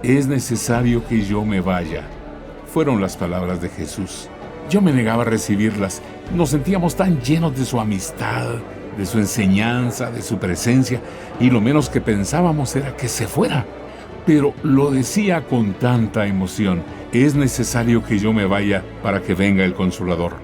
Es necesario que yo me vaya. Fueron las palabras de Jesús. Yo me negaba a recibirlas. Nos sentíamos tan llenos de su amistad, de su enseñanza, de su presencia, y lo menos que pensábamos era que se fuera. Pero lo decía con tanta emoción. Es necesario que yo me vaya para que venga el Consolador.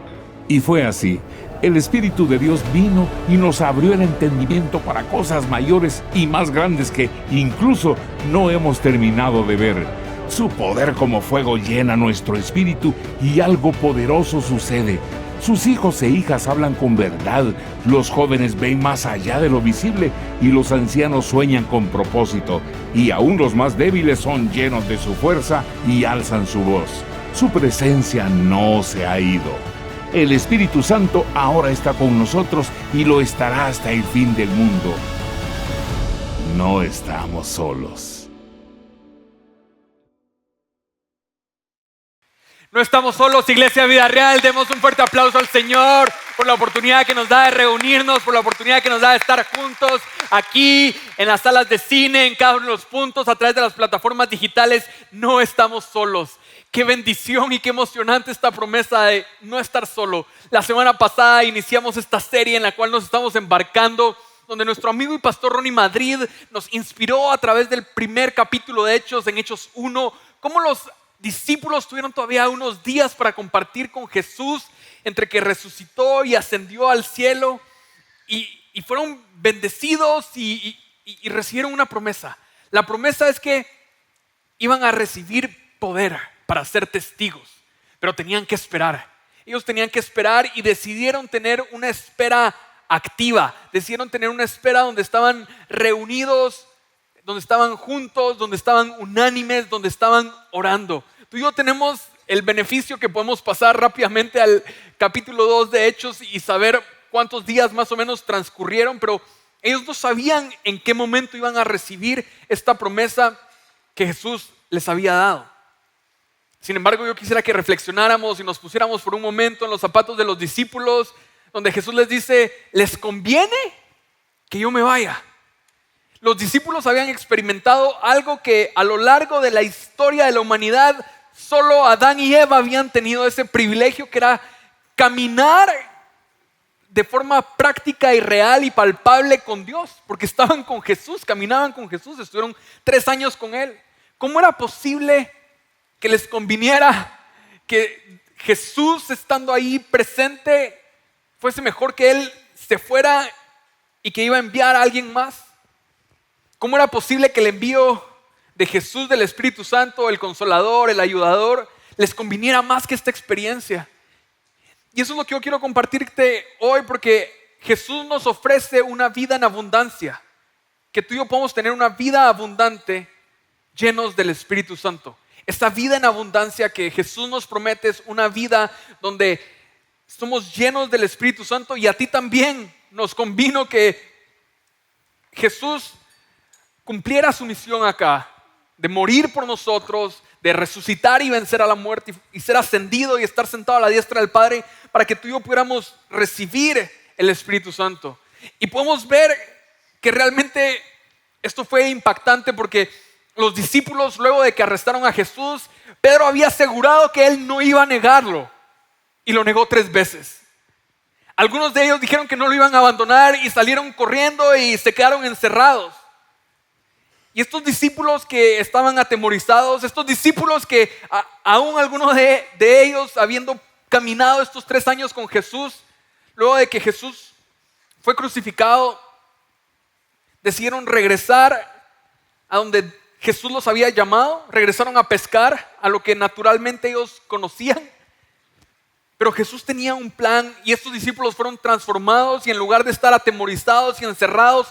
Y fue así. El Espíritu de Dios vino y nos abrió el entendimiento para cosas mayores y más grandes que incluso no hemos terminado de ver. Su poder como fuego llena nuestro espíritu y algo poderoso sucede. Sus hijos e hijas hablan con verdad, los jóvenes ven más allá de lo visible y los ancianos sueñan con propósito, y aún los más débiles son llenos de su fuerza y alzan su voz. Su presencia no se ha ido. El Espíritu Santo ahora está con nosotros y lo estará hasta el fin del mundo. No estamos solos. No estamos solos, Iglesia Vida Real. Demos un fuerte aplauso al Señor por la oportunidad que nos da de reunirnos, por la oportunidad que nos da de estar juntos aquí en las salas de cine, en cada uno de los puntos, a través de las plataformas digitales. No estamos solos. Qué bendición y qué emocionante esta promesa de no estar solo. La semana pasada iniciamos esta serie en la cual nos estamos embarcando, donde nuestro amigo y pastor Ronnie Madrid nos inspiró a través del primer capítulo de Hechos, en Hechos 1, cómo los discípulos tuvieron todavía unos días para compartir con Jesús entre que resucitó y ascendió al cielo, y fueron bendecidos y recibieron una promesa. La promesa es que iban a recibir poder para ser testigos, pero tenían que esperar. Ellos tenían que esperar y decidieron tener una espera activa. Decidieron tener una espera donde estaban reunidos, donde estaban juntos, donde estaban unánimes, donde estaban orando. Tú y yo tenemos el beneficio que podemos pasar rápidamente al capítulo 2 de Hechos y saber cuántos días más o menos transcurrieron, pero ellos no sabían en qué momento iban a recibir esta promesa que Jesús les había dado. Sin embargo, yo quisiera que reflexionáramos y nos pusiéramos por un momento en los zapatos de los discípulos, donde Jesús les dice: ¿les conviene que yo me vaya? Los discípulos habían experimentado algo que a lo largo de la historia de la humanidad solo Adán y Eva habían tenido, ese privilegio que era caminar de forma práctica y real y palpable con Dios, porque estaban con Jesús, caminaban con Jesús, estuvieron 3 años con Él. ¿Cómo era posible que les conviniera que Jesús, estando ahí presente, fuese mejor que Él se fuera y que iba a enviar a alguien más? ¿Cómo era posible que el envío de Jesús, del Espíritu Santo, el Consolador, el Ayudador, les conviniera más que esta experiencia? Y eso es lo que yo quiero compartirte hoy, porque Jesús nos ofrece una vida en abundancia, que tú y yo podemos tener una vida abundante llenos del Espíritu Santo. Esta vida en abundancia que Jesús nos promete es una vida donde somos llenos del Espíritu Santo, y a ti también nos convino que Jesús cumpliera su misión acá, de morir por nosotros, de resucitar y vencer a la muerte y ser ascendido y estar sentado a la diestra del Padre, para que tú y yo pudiéramos recibir el Espíritu Santo. Y podemos ver que realmente esto fue impactante, porque los discípulos, luego de que arrestaron a Jesús, Pedro había asegurado que él no iba a negarlo, y lo negó 3 veces. Algunos de ellos dijeron que no lo iban a abandonar y salieron corriendo y se quedaron encerrados. Y estos discípulos que estaban atemorizados, estos discípulos que aún algunos de ellos, habiendo caminado estos 3 años con Jesús, luego de que Jesús fue crucificado, decidieron regresar a donde Jesús los había llamado. Regresaron a pescar, a lo que naturalmente ellos conocían. Pero Jesús tenía un plan, y estos discípulos fueron transformados, y en lugar de estar atemorizados y encerrados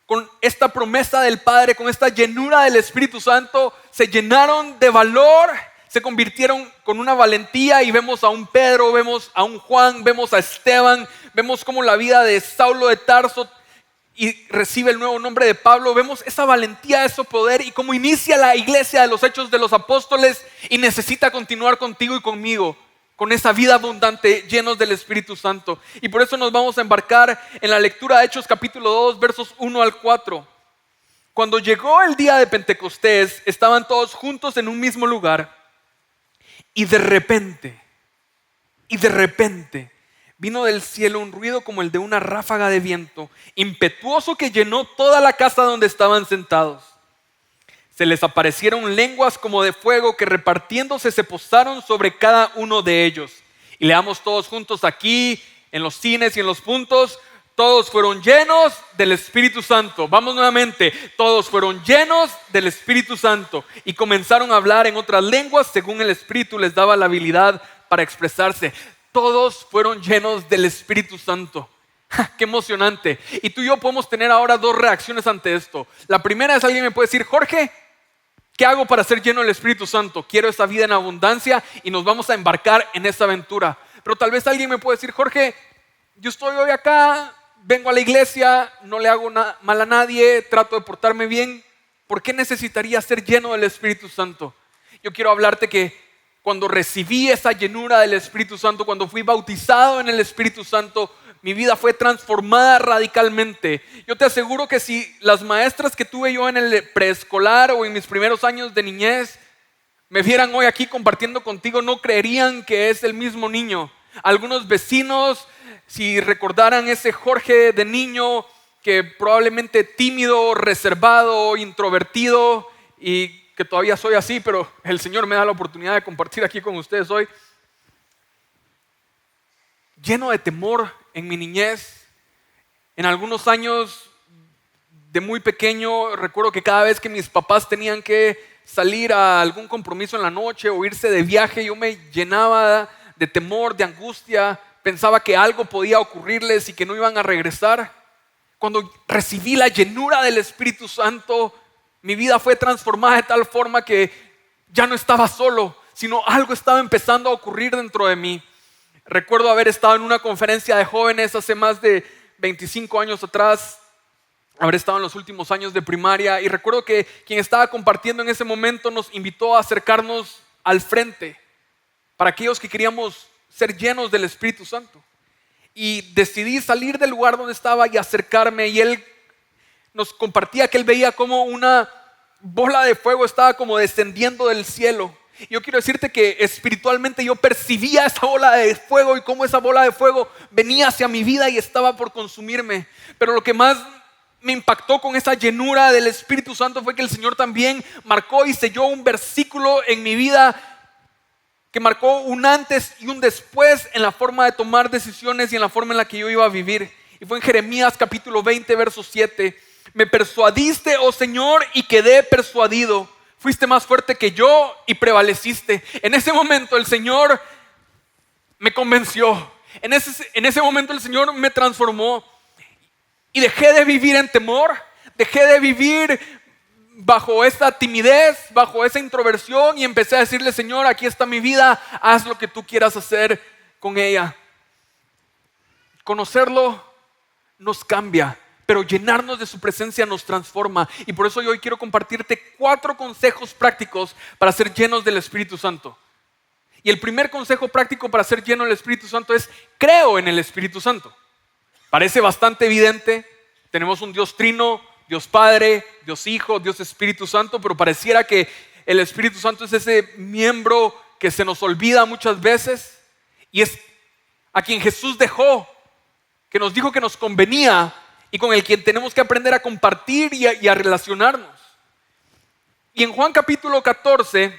con esta promesa del Padre, con esta llenura del Espíritu Santo, se llenaron de valor, se convirtieron con una valentía, y vemos a un Pedro, vemos a un Juan, vemos a Esteban, vemos cómo la vida de Saulo de Tarso y recibe el nuevo nombre de Pablo. Vemos esa valentía, ese poder, y cómo inicia la iglesia de los Hechos de los Apóstoles, y necesita continuar contigo y conmigo con esa vida abundante, llenos del Espíritu Santo. Y por eso nos vamos a embarcar en la lectura de Hechos capítulo 2, versos 1 al 4. Cuando llegó el día de Pentecostés, estaban todos juntos en un mismo lugar y de repente, vino del cielo un ruido como el de una ráfaga de viento, impetuoso, que llenó toda la casa donde estaban sentados. Se les aparecieron lenguas como de fuego que, repartiéndose, se posaron sobre cada uno de ellos. Y leamos todos juntos aquí, en los cines y en los puntos: todos fueron llenos del Espíritu Santo. Vamos nuevamente. Todos fueron llenos del Espíritu Santo y comenzaron a hablar en otras lenguas según el Espíritu les daba la habilidad para expresarse. Todos fueron llenos del Espíritu Santo. ¡Qué emocionante! Y tú y yo podemos tener ahora dos reacciones ante esto. La primera es: alguien me puede decir: Jorge, ¿qué hago para ser lleno del Espíritu Santo? Quiero esa vida en abundancia y nos vamos a embarcar en esa aventura. Pero tal vez alguien me puede decir: Jorge, yo estoy hoy acá, vengo a la iglesia, no le hago mal a nadie, trato de portarme bien. ¿Por qué necesitaría ser lleno del Espíritu Santo? Yo quiero hablarte que cuando recibí esa llenura del Espíritu Santo, cuando fui bautizado en el Espíritu Santo, mi vida fue transformada radicalmente. Yo te aseguro que si las maestras que tuve yo en el preescolar o en mis primeros años de niñez me vieran hoy aquí compartiendo contigo, no creerían que es el mismo niño. Algunos vecinos, si recordaran ese Jorge de niño, que probablemente tímido, reservado, introvertido, y que todavía soy así, pero el Señor me da la oportunidad de compartir aquí con ustedes hoy, lleno de temor en mi niñez. En algunos años de muy pequeño, recuerdo que cada vez que mis papás tenían que salir a algún compromiso en la noche o irse de viaje, yo me llenaba de temor, de angustia. Pensaba que algo podía ocurrirles y que no iban a regresar. Cuando recibí la llenura del Espíritu Santo, mi vida fue transformada de tal forma que ya no estaba solo, sino algo estaba empezando a ocurrir dentro de mí. Recuerdo haber estado en una conferencia de jóvenes hace más de 25 años atrás, haber estado en los últimos años de primaria, y recuerdo que quien estaba compartiendo en ese momento nos invitó a acercarnos al frente para aquellos que queríamos ser llenos del Espíritu Santo. Y decidí salir del lugar donde estaba y acercarme, y él nos compartía que él veía como una bola de fuego estaba como descendiendo del cielo. Yo quiero decirte que espiritualmente yo percibía esa bola de fuego y cómo esa bola de fuego venía hacia mi vida y estaba por consumirme. Pero lo que más me impactó con esa llenura del Espíritu Santo fue que el Señor también marcó y selló un versículo en mi vida que marcó un antes y un después en la forma de tomar decisiones y en la forma en la que yo iba a vivir. Y fue en Jeremías capítulo 20, verso 7. Me persuadiste, oh Señor, y quedé persuadido. Fuiste más fuerte que yo y prevaleciste. En ese momento el Señor me convenció. En ese momento el Señor me transformó. Y dejé de vivir en temor. Dejé de vivir bajo esa timidez, bajo esa introversión, y empecé a decirle: Señor, aquí está mi vida, haz lo que tú quieras hacer con ella. Conocerlo nos cambia, pero llenarnos de su presencia nos transforma. Y por eso yo hoy quiero compartirte 4 consejos prácticos para ser llenos del Espíritu Santo. Y el primer consejo práctico para ser lleno del Espíritu Santo es: creo en el Espíritu Santo. Parece bastante evidente. Tenemos un Dios trino, Dios Padre, Dios Hijo, Dios Espíritu Santo, pero pareciera que el Espíritu Santo es ese miembro que se nos olvida muchas veces, y es a quien Jesús dejó, que nos dijo que nos convenía y con el quien tenemos que aprender a compartir y a relacionarnos. Y en Juan capítulo 14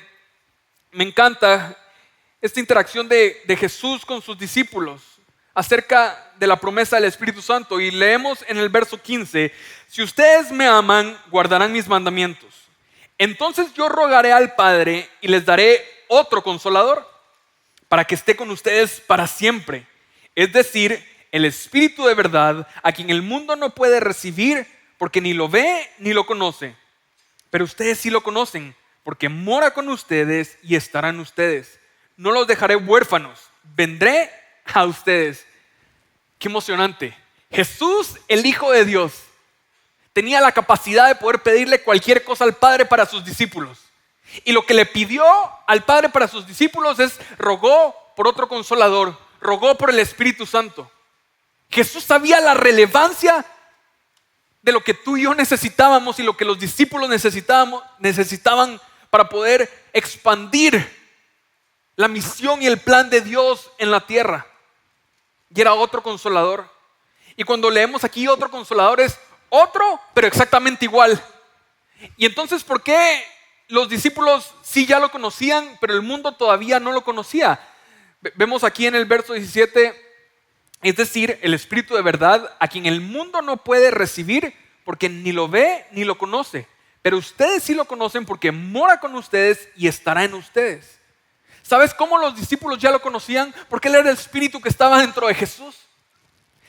me encanta esta interacción de Jesús con sus discípulos acerca de la promesa del Espíritu Santo, y leemos en el verso 15: si ustedes me aman, guardarán mis mandamientos. Entonces yo rogaré al Padre y les daré otro consolador para que esté con ustedes para siempre, es decir, el Espíritu de verdad, a quien el mundo no puede recibir porque ni lo ve ni lo conoce. Pero ustedes sí lo conocen, porque mora con ustedes y estará en ustedes. No los dejaré huérfanos, vendré a ustedes. Qué emocionante. Jesús, el Hijo de Dios, tenía la capacidad de poder pedirle cualquier cosa al Padre para sus discípulos. Y lo que le pidió al Padre para sus discípulos es: rogó por otro consolador, rogó por el Espíritu Santo. Jesús sabía la relevancia de lo que tú y yo necesitábamos y lo que los discípulos necesitaban para poder expandir la misión y el plan de Dios en la tierra. Y era otro consolador. Y cuando leemos aquí otro consolador es otro, pero exactamente igual. Y entonces, ¿por qué los discípulos sí ya lo conocían, pero el mundo todavía no lo conocía? Vemos aquí en el verso 17, es decir, el Espíritu de verdad, a quien el mundo no puede recibir porque ni lo ve ni lo conoce. Pero ustedes sí lo conocen porque mora con ustedes y estará en ustedes. ¿Sabes cómo los discípulos ya lo conocían? Porque Él era el Espíritu que estaba dentro de Jesús.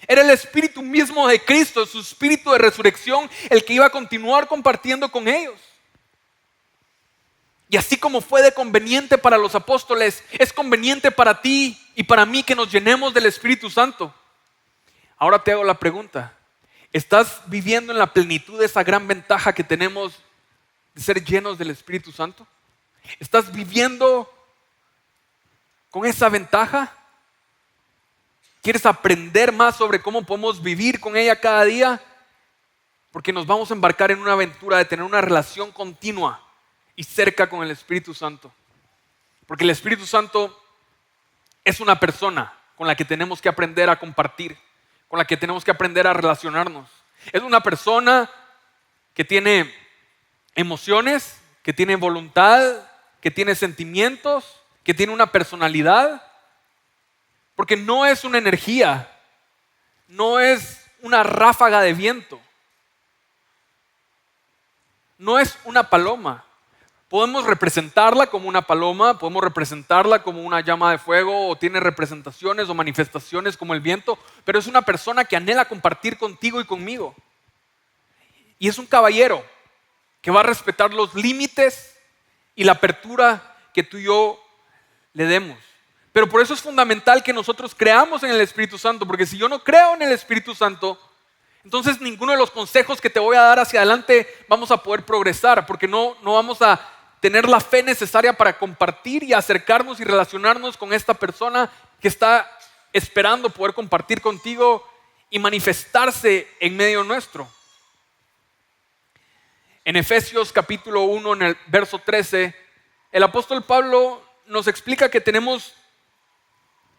Era el Espíritu mismo de Cristo, su Espíritu de resurrección, el que iba a continuar compartiendo con ellos. Y así como fue de conveniente para los apóstoles, es conveniente para ti y para mí que nos llenemos del Espíritu Santo. Ahora te hago la pregunta: ¿estás viviendo en la plenitud de esa gran ventaja que tenemos de ser llenos del Espíritu Santo? ¿Estás viviendo con esa ventaja? ¿Quieres aprender más sobre cómo podemos vivir con ella cada día? Porque nos vamos a embarcar en una aventura de tener una relación continua y cerca con el Espíritu Santo. Porque el Espíritu Santo es una persona con la que tenemos que aprender a compartir, con la que tenemos que aprender a relacionarnos. Es una persona que tiene emociones, que tiene voluntad, que tiene sentimientos, que tiene una personalidad. Porque no es una energía, no es una ráfaga de viento, no es una paloma. Podemos representarla como una paloma, podemos representarla como una llama de fuego, o tiene representaciones o manifestaciones como el viento, pero es una persona que anhela compartir contigo y conmigo. Y es un caballero que va a respetar los límites y la apertura que tú y yo le demos. Pero por eso es fundamental que nosotros creamos en el Espíritu Santo, porque si yo no creo en el Espíritu Santo, entonces ninguno de los consejos que te voy a dar hacia adelante vamos a poder progresar, porque no vamos a tener la fe necesaria para compartir y acercarnos y relacionarnos con esta persona que está esperando poder compartir contigo y manifestarse en medio nuestro. En Efesios capítulo 1, en el verso 13, el apóstol Pablo nos explica que tenemos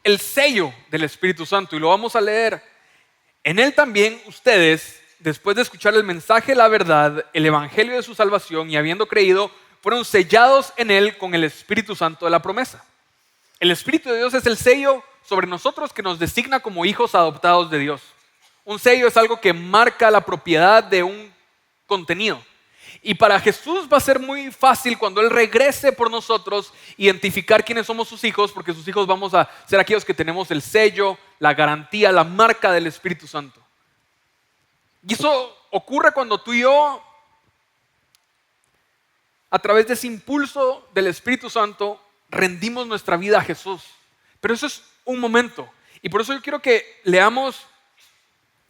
el sello del Espíritu Santo, y lo vamos a leer. En él también ustedes, después de escuchar el mensaje de la verdad, el evangelio de su salvación, y habiendo creído, fueron sellados en él con el Espíritu Santo de la promesa. El Espíritu de Dios es el sello sobre nosotros que nos designa como hijos adoptados de Dios. Un sello es algo que marca la propiedad de un contenido. Y para Jesús va a ser muy fácil cuando Él regrese por nosotros identificar quiénes somos sus hijos, porque sus hijos vamos a ser aquellos que tenemos el sello, la garantía, la marca del Espíritu Santo. Y eso ocurre cuando tú y yo, a través de ese impulso del Espíritu Santo, rendimos nuestra vida a Jesús. Pero eso es un momento. Y por eso yo quiero que leamos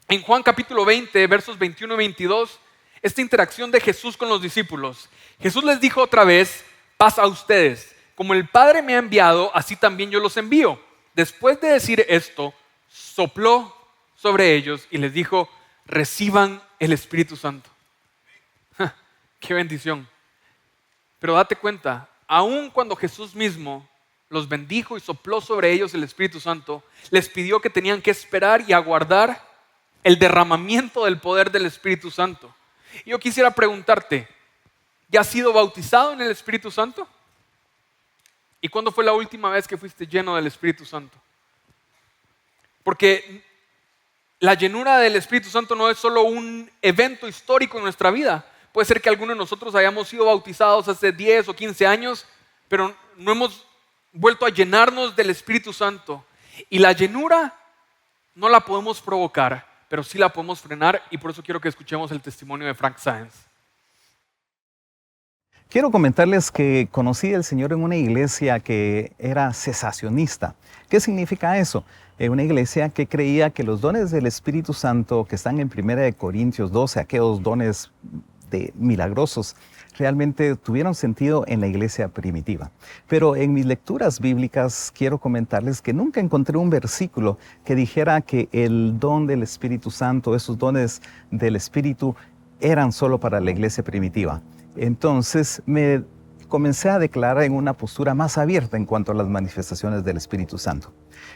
en Juan capítulo 20, versos 21 y 22, esta interacción de Jesús con los discípulos. Jesús les dijo otra vez: paz a ustedes. Como el Padre me ha enviado, así también yo los envío. Después de decir esto, sopló sobre ellos y les dijo: reciban el Espíritu Santo. ¡Qué bendición! Pero date cuenta, aun cuando Jesús mismo los bendijo y sopló sobre ellos el Espíritu Santo, les pidió que tenían que esperar y aguardar el derramamiento del poder del Espíritu Santo. Y yo quisiera preguntarte: ¿ya has sido bautizado en el Espíritu Santo? ¿Y cuándo fue la última vez que fuiste lleno del Espíritu Santo? Porque la llenura del Espíritu Santo no es solo un evento histórico en nuestra vida. Puede ser que algunos de nosotros hayamos sido bautizados hace 10 o 15 años, pero no hemos vuelto a llenarnos del Espíritu Santo. Y la llenura no la podemos provocar, pero sí la podemos frenar, y por eso quiero que escuchemos el testimonio de Frank Sáenz. Quiero comentarles que conocí al Señor en una iglesia que era cesacionista. ¿Qué significa eso? Una iglesia que creía que los dones del Espíritu Santo que están en 1 Corintios 12, aquellos dones milagrosos, realmente tuvieron sentido en la iglesia primitiva. Pero en mis lecturas bíblicas quiero comentarles que nunca encontré un versículo que dijera que el don del Espíritu Santo, esos dones del Espíritu, eran solo para la iglesia primitiva. Entonces me comencé a declarar en una postura más abierta en cuanto a las manifestaciones del Espíritu Santo.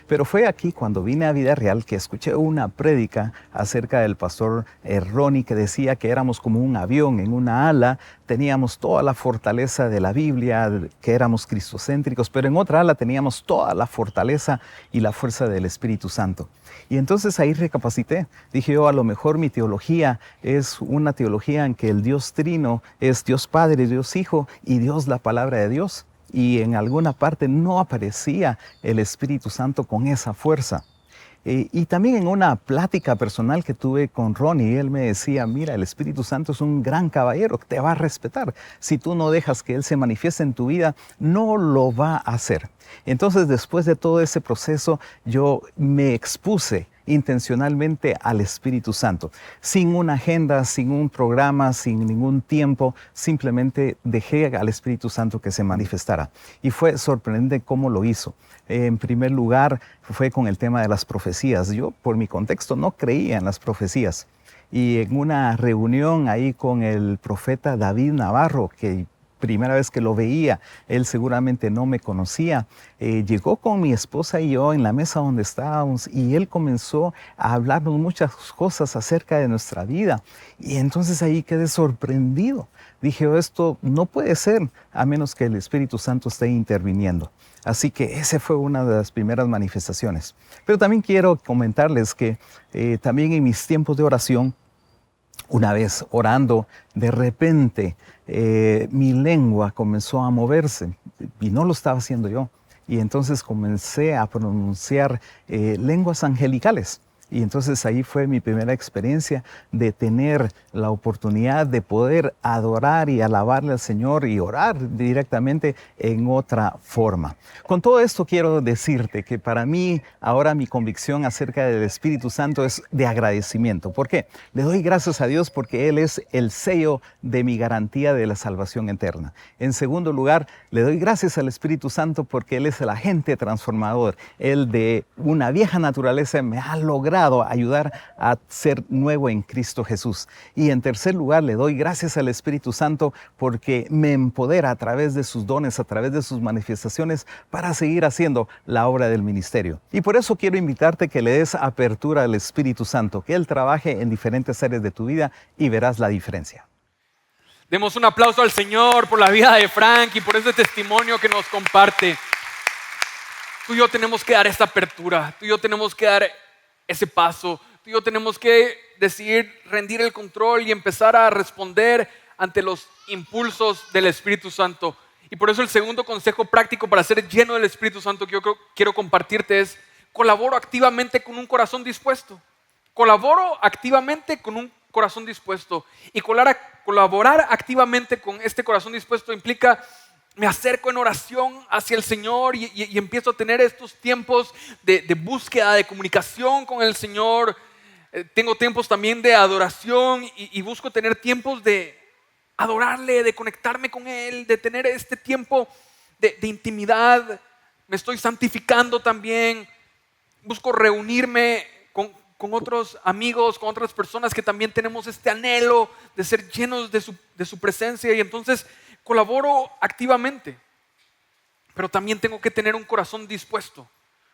Pero fue aquí cuando vine a Vida Real que escuché una prédica acerca del pastor Ronnie, que decía que éramos como un avión en una ala, teníamos toda la fortaleza de la Biblia, que éramos cristocéntricos, pero en otra ala teníamos toda la fortaleza y la fuerza del Espíritu Santo. Y entonces ahí recapacité. Dije yo, a lo mejor mi teología es una teología en que el Dios Trino es Dios Padre, Dios Hijo y Dios la Palabra de Dios. Y en alguna parte no aparecía el Espíritu Santo con esa fuerza. Y también en una plática personal que tuve con Ronnie, él me decía, mira, el Espíritu Santo es un gran caballero, te va a respetar. Si tú no dejas que Él se manifieste en tu vida, no lo va a hacer. Entonces, después de todo ese proceso, yo me expuse intencionalmente al Espíritu Santo, sin una agenda, sin un programa, sin ningún tiempo, simplemente dejé al Espíritu Santo que se manifestara. Y fue sorprendente cómo lo hizo. En primer lugar, fue con el tema de las profecías. Yo, por mi contexto, no creía en las profecías. Y en una reunión ahí con el profeta David Navarro, que primera vez que lo veía, él seguramente no me conocía, llegó con mi esposa y yo en la mesa donde estábamos y él comenzó a hablarnos muchas cosas acerca de nuestra vida. Y entonces ahí quedé sorprendido. Dije, esto no puede ser a menos que el Espíritu Santo esté interviniendo. Así que esa fue una de las primeras manifestaciones. Pero también quiero comentarles que también en mis tiempos de oración, una vez orando, de repente mi lengua comenzó a moverse y no lo estaba haciendo yo. Y entonces comencé a pronunciar lenguas angelicales. Y entonces ahí fue mi primera experiencia de tener la oportunidad de poder adorar y alabarle al Señor y orar directamente en otra forma. Con todo esto quiero decirte que para mí ahora mi convicción acerca del Espíritu Santo es de agradecimiento. ¿Por qué? Le doy gracias a Dios porque Él es el sello de mi garantía de la salvación eterna. En segundo lugar, le doy gracias al Espíritu Santo porque Él es el agente transformador. Él de una vieja naturaleza me ha logrado ayudar a ser nuevo en Cristo Jesús. Y en tercer lugar, le doy gracias al Espíritu Santo porque me empodera a través de sus dones, a través de sus manifestaciones para seguir haciendo la obra del ministerio. Y por eso quiero invitarte que le des apertura al Espíritu Santo, que Él trabaje en diferentes áreas de tu vida y verás la diferencia. Demos un aplauso al Señor por la vida de Frank y por ese testimonio que nos comparte. Tú y yo tenemos que dar esta apertura, tú y yo tenemos que dar ese paso. Tú y yo tenemos que decidir rendir el control y empezar a responder ante los impulsos del Espíritu Santo. Y por eso el segundo consejo práctico para ser lleno del Espíritu Santo que yo quiero compartirte es: colaboro activamente con un corazón dispuesto. Colaboro activamente con un corazón dispuesto. Y colaborar activamente con este corazón dispuesto implica: me acerco en oración hacia el Señor y empiezo a tener estos tiempos de búsqueda, de comunicación con el Señor. Tengo tiempos también de adoración y busco tener tiempos de adorarle, de conectarme con Él, de tener este tiempo de intimidad. Me estoy santificando también. Busco reunirme con otros amigos, con otras personas que también tenemos este anhelo de ser llenos de su presencia. Y entonces colaboro activamente, pero también tengo que tener un corazón dispuesto.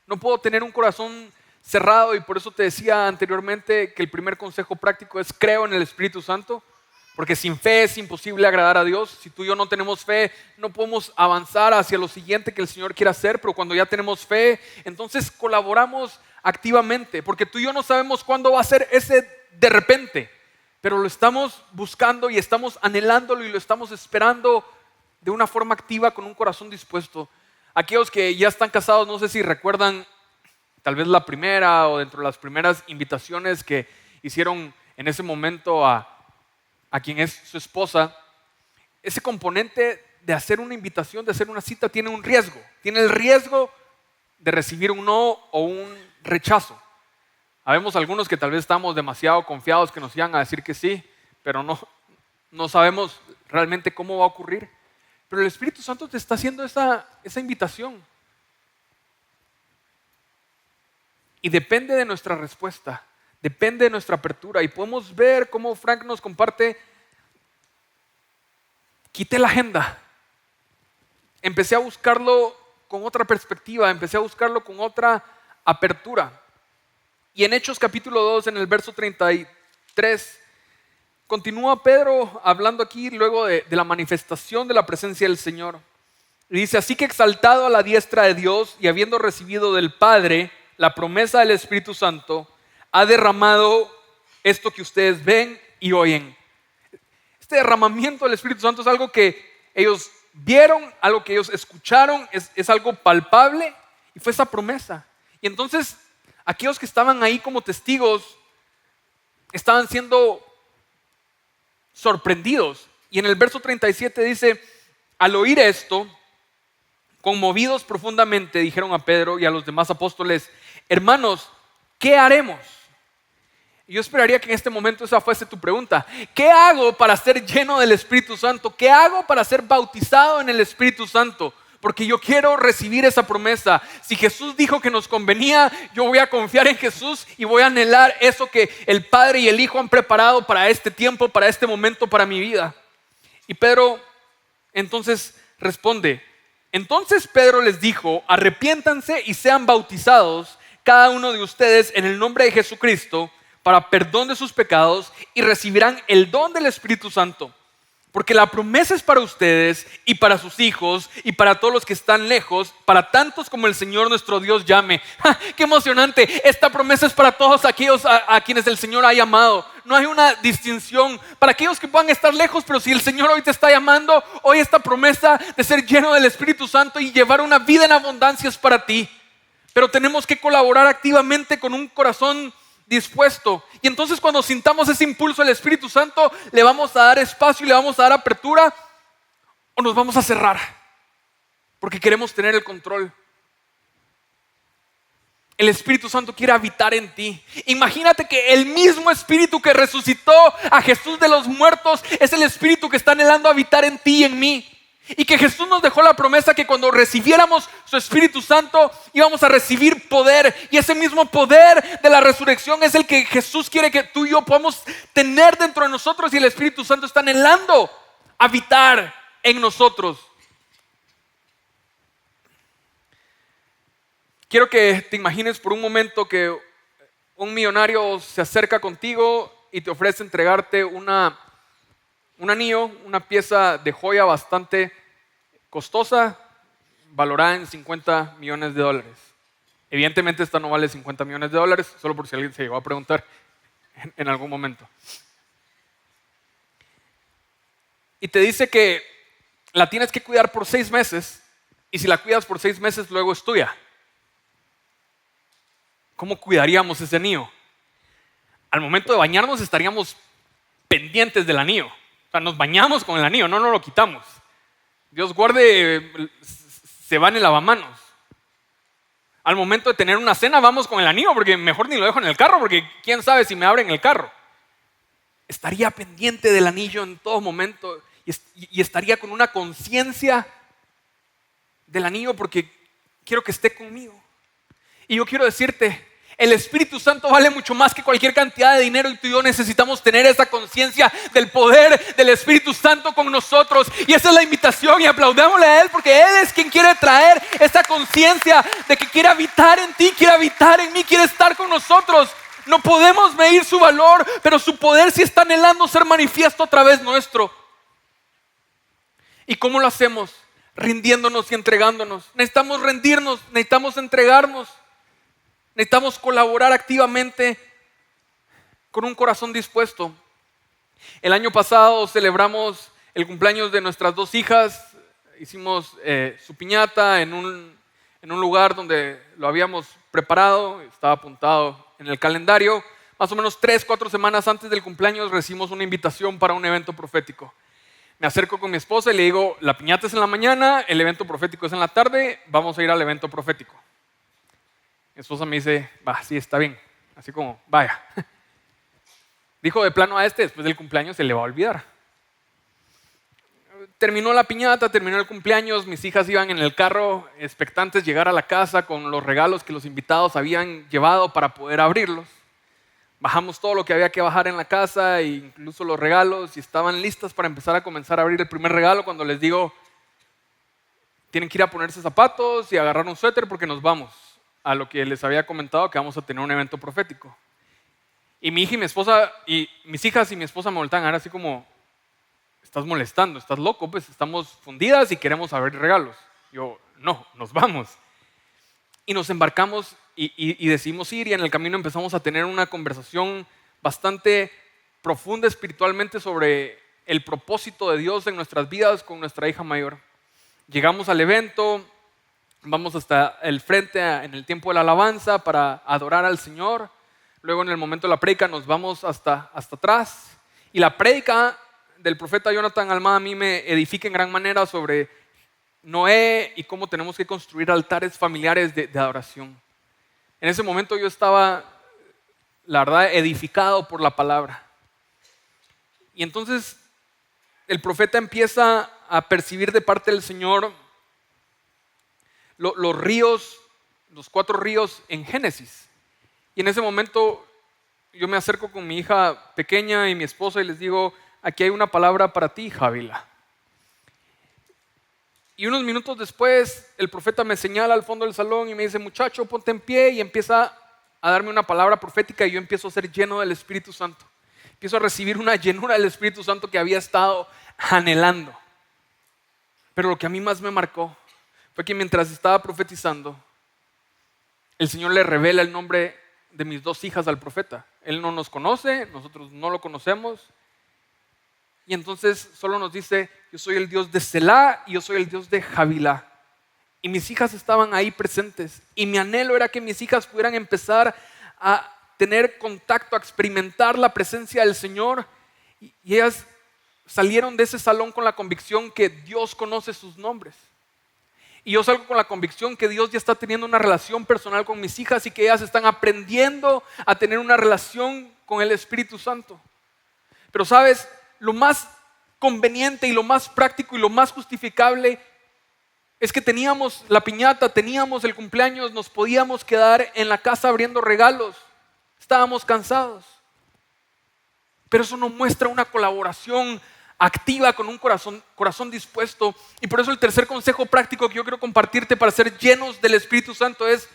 No puedo tener un corazón cerrado y por eso te decía anteriormente que el primer consejo práctico es: creo en el Espíritu Santo, porque sin fe es imposible agradar a Dios. Si tú y yo no tenemos fe, no podemos avanzar hacia lo siguiente que el Señor quiere hacer, pero cuando ya tenemos fe, entonces colaboramos activamente, porque tú y yo no sabemos cuándo va a ser ese de repente, pero lo estamos buscando y estamos anhelándolo y lo estamos esperando de una forma activa, con un corazón dispuesto. Aquellos que ya están casados, no sé si recuerdan tal vez la primera o dentro de las primeras invitaciones que hicieron en ese momento a quien es su esposa. Ese componente de hacer una invitación, de hacer una cita, tiene un riesgo. Tiene el riesgo de recibir un no o un rechazo. Habemos algunos que tal vez estamos demasiado confiados que nos iban a decir que sí, pero no No sabemos realmente cómo va a ocurrir, pero el Espíritu Santo te está haciendo esa invitación. Y depende de nuestra respuesta, depende de nuestra apertura. Y podemos ver cómo Frank nos comparte: quité la agenda, empecé a buscarlo con otra perspectiva, empecé a buscarlo con otra apertura. Y en Hechos capítulo 2, en el verso 33, continúa Pedro hablando aquí luego de la manifestación de la presencia del Señor. Y dice: así que exaltado a la diestra de Dios y habiendo recibido del Padre la promesa del Espíritu Santo, ha derramado esto que ustedes ven y oyen. Este derramamiento del Espíritu Santo es algo que ellos vieron, algo que ellos escucharon, es algo palpable, y fue esa promesa. Y entonces aquellos que estaban ahí como testigos estaban siendo sorprendidos. Y en el verso 37 dice: al oír esto, conmovidos profundamente, dijeron a Pedro y a los demás apóstoles: hermanos, ¿qué haremos? Y yo esperaría que en este momento esa fuese tu pregunta. ¿Qué hago para ser lleno del Espíritu Santo? ¿Qué hago para ser bautizado en el Espíritu Santo? Porque yo quiero recibir esa promesa. Si Jesús dijo que nos convenía, yo voy a confiar en Jesús y voy a anhelar eso que el Padre y el Hijo han preparado para este tiempo, para este momento, para mi vida. Y Pedro entonces responde: entonces Pedro les dijo: arrepiéntanse y sean bautizados cada uno de ustedes en el nombre de Jesucristo para perdón de sus pecados, y recibirán el don del Espíritu Santo. Porque la promesa es para ustedes y para sus hijos y para todos los que están lejos, para tantos como el Señor nuestro Dios llame. ¡Ja! ¡Qué emocionante! Esta promesa es para todos aquellos a quienes el Señor ha llamado. No hay una distinción para aquellos que puedan estar lejos, pero si el Señor hoy te está llamando, hoy esta promesa de ser lleno del Espíritu Santo y llevar una vida en abundancia es para ti. Pero tenemos que colaborar activamente con un corazón dispuesto. Y entonces cuando sintamos ese impulso del Espíritu Santo, le vamos a dar espacio y le vamos a dar apertura, o nos vamos a cerrar porque queremos tener el control. El Espíritu Santo quiere habitar en ti. Imagínate que el mismo Espíritu que resucitó a Jesús de los muertos es el Espíritu que está anhelando habitar en ti y en mí. Y que Jesús nos dejó la promesa que cuando recibiéramos su Espíritu Santo íbamos a recibir poder. Y ese mismo poder de la resurrección es el que Jesús quiere que tú y yo podamos tener dentro de nosotros. Y el Espíritu Santo está anhelando habitar en nosotros. Quiero que te imagines por un momento que un millonario se acerca contigo y te ofrece entregarte un anillo, una pieza de joya bastante costosa, valorada en $50 millones. Evidentemente esta no vale $50 millones, solo por si alguien se llegó a preguntar en algún momento. Y te dice que la tienes que cuidar por 6 meses, y si la cuidas por 6 meses luego es tuya. ¿Cómo cuidaríamos ese anillo? Al momento de bañarnos estaríamos pendientes del anillo. O sea, nos bañamos con el anillo, no nos lo quitamos. Dios guarde, se va en el lavamanos. Al momento de tener una cena vamos con el anillo, porque mejor ni lo dejo en el carro, porque quién sabe si me abren el carro. Estaría pendiente del anillo en todo momento y estaría con una conciencia del anillo porque quiero que esté conmigo. Y yo quiero decirte, el Espíritu Santo vale mucho más que cualquier cantidad de dinero, y tú y yo necesitamos tener esa conciencia del poder del Espíritu Santo con nosotros. Y esa es la invitación, y aplaudámosle a Él porque Él es quien quiere traer esa conciencia de que quiere habitar en ti, quiere habitar en mí, quiere estar con nosotros. No podemos medir su valor, pero su poder sí está anhelando ser manifiesto a través nuestro. ¿Y cómo lo hacemos? Rindiéndonos y entregándonos. Necesitamos rendirnos, necesitamos entregarnos. Necesitamos colaborar activamente con un corazón dispuesto. El año pasado celebramos el cumpleaños de nuestras 2 hijas. Hicimos su piñata en un lugar donde lo habíamos preparado. Estaba apuntado en el calendario. Más o menos 3-4 semanas antes del cumpleaños recibimos una invitación para un evento profético. Me acerco con mi esposa y le digo: la piñata es en la mañana, el evento profético es en la tarde, vamos a ir al evento profético. Mi esposa me dice: va, sí, está bien. Así como, vaya. Dijo de plano a después del cumpleaños se le va a olvidar. Terminó la piñata, terminó el cumpleaños, mis hijas iban en el carro expectantes llegar a la casa con los regalos que los invitados habían llevado para poder abrirlos. Bajamos todo lo que había que bajar en la casa, incluso los regalos, y estaban listas para empezar a comenzar a abrir el primer regalo cuando les digo, tienen que ir a ponerse zapatos y agarrar un suéter porque nos vamos, a lo que les había comentado que vamos a tener un evento profético. Y mi hija y mi esposa, y mis hijas y mi esposa me voltean a ver así como, estás molestando, estás loco, pues estamos fundidas y queremos abrir regalos. Yo, no, nos vamos. Y nos embarcamos y decidimos ir, y en el camino empezamos a tener una conversación bastante profunda espiritualmente sobre el propósito de Dios en nuestras vidas con nuestra hija mayor. Llegamos al evento, vamos hasta el frente en el tiempo de la alabanza para adorar al Señor. Luego en el momento de la prédica nos vamos hasta atrás. Y la prédica del profeta Jonathan Almada a mí me edifica en gran manera sobre Noé y cómo tenemos que construir altares familiares de adoración. En ese momento yo estaba, la verdad, edificado por la palabra. Y entonces el profeta empieza a percibir de parte del Señor los ríos, los 4 ríos en Génesis. Y en ese momento yo me acerco con mi hija pequeña y mi esposa y les digo, aquí hay una palabra para ti, Javila. Y unos minutos después el profeta me señala al fondo del salón y me dice, muchacho, ponte en pie, y empieza a darme una palabra profética y yo empiezo a ser lleno del Espíritu Santo. Empiezo a recibir una llenura del Espíritu Santo que había estado anhelando. Pero lo que a mí más me marcó fue que mientras estaba profetizando, el Señor le revela el nombre de mis 2 hijas al profeta. Él no nos conoce, nosotros no lo conocemos. Y entonces solo nos dice, yo soy el Dios de Selá y yo soy el Dios de Javilá. Y mis hijas estaban ahí presentes. Y mi anhelo era que mis hijas pudieran empezar a tener contacto, a experimentar la presencia del Señor. Y ellas salieron de ese salón con la convicción que Dios conoce sus nombres. Y yo salgo con la convicción que Dios ya está teniendo una relación personal con mis hijas y que ellas están aprendiendo a tener una relación con el Espíritu Santo. Pero sabes, lo más conveniente y lo más práctico y lo más justificable es que teníamos la piñata, teníamos el cumpleaños, nos podíamos quedar en la casa abriendo regalos. Estábamos cansados. Pero eso no muestra una colaboración activa con un corazón dispuesto. Y por eso el tercer consejo práctico que yo quiero compartirte para ser llenos del Espíritu Santo es: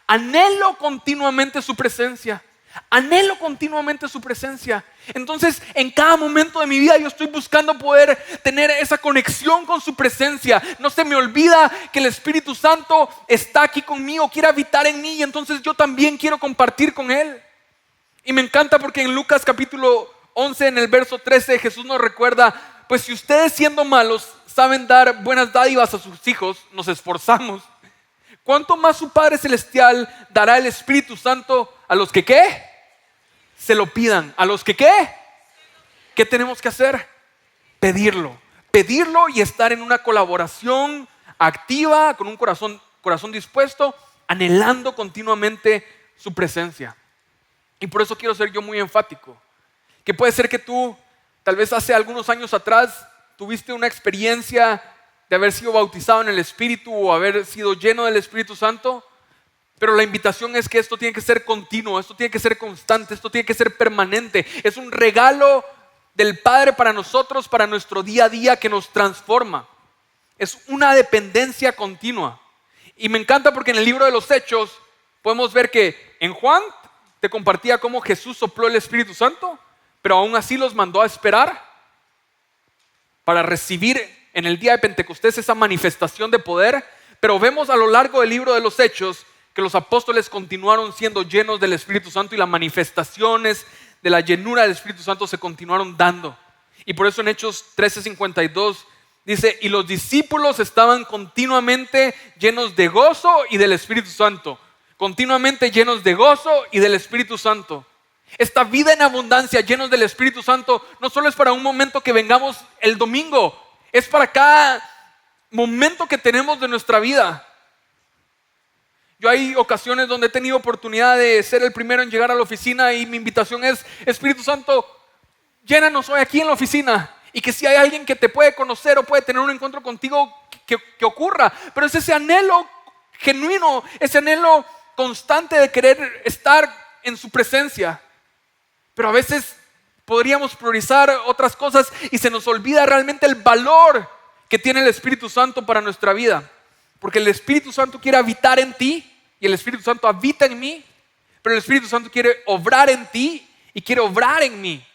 anhelo continuamente su presencia. Anhelo continuamente su presencia. Entonces, en cada momento de mi vida yo estoy buscando poder tener esa conexión con su presencia. No se me olvida que el Espíritu Santo está aquí conmigo, quiere habitar en mí, y entonces yo también quiero compartir con Él. Y me encanta porque en Lucas capítulo 11, en el verso 13, Jesús nos recuerda: pues si ustedes, siendo malos, saben dar buenas dádivas a sus hijos, nos esforzamos, ¿cuánto más su Padre Celestial dará el Espíritu Santo a los que ¿qué? Se lo pidan. ¿A los que qué? ¿Qué tenemos que hacer? Pedirlo y estar en una colaboración activa, con un corazón dispuesto, anhelando continuamente su presencia. Y por eso quiero ser yo muy enfático, que puede ser que tú, tal vez hace algunos años atrás, tuviste una experiencia de haber sido bautizado en el Espíritu o haber sido lleno del Espíritu Santo. Pero la invitación es que esto tiene que ser continuo, esto tiene que ser constante, esto tiene que ser permanente. Es un regalo del Padre para nosotros, para nuestro día a día, que nos transforma. Es una dependencia continua. Y me encanta porque en el libro de los Hechos podemos ver que en Juan te compartía cómo Jesús sopló el Espíritu Santo, pero aún así los mandó a esperar para recibir en el día de Pentecostés esa manifestación de poder. Pero vemos a lo largo del libro de los Hechos que los apóstoles continuaron siendo llenos del Espíritu Santo y las manifestaciones de la llenura del Espíritu Santo se continuaron dando. Y por eso en Hechos 13:52 dice: y los discípulos estaban continuamente llenos de gozo y del Espíritu Santo. Continuamente llenos de gozo y del Espíritu Santo. Esta vida en abundancia, llenos del Espíritu Santo, no solo es para un momento que vengamos el domingo, es para cada momento que tenemos de nuestra vida. Yo hay ocasiones donde he tenido oportunidad de ser el primero en llegar a la oficina y mi invitación es: Espíritu Santo, llénanos hoy aquí en la oficina. Y que si hay alguien que te puede conocer o puede tener un encuentro contigo, que ocurra. Pero es ese anhelo genuino, ese anhelo constante de querer estar en su presencia. Pero a veces podríamos priorizar otras cosas y se nos olvida realmente el valor que tiene el Espíritu Santo para nuestra vida. Porque el Espíritu Santo quiere habitar en ti y el Espíritu Santo habita en mí. Pero el Espíritu Santo quiere obrar en ti y quiere obrar en mí.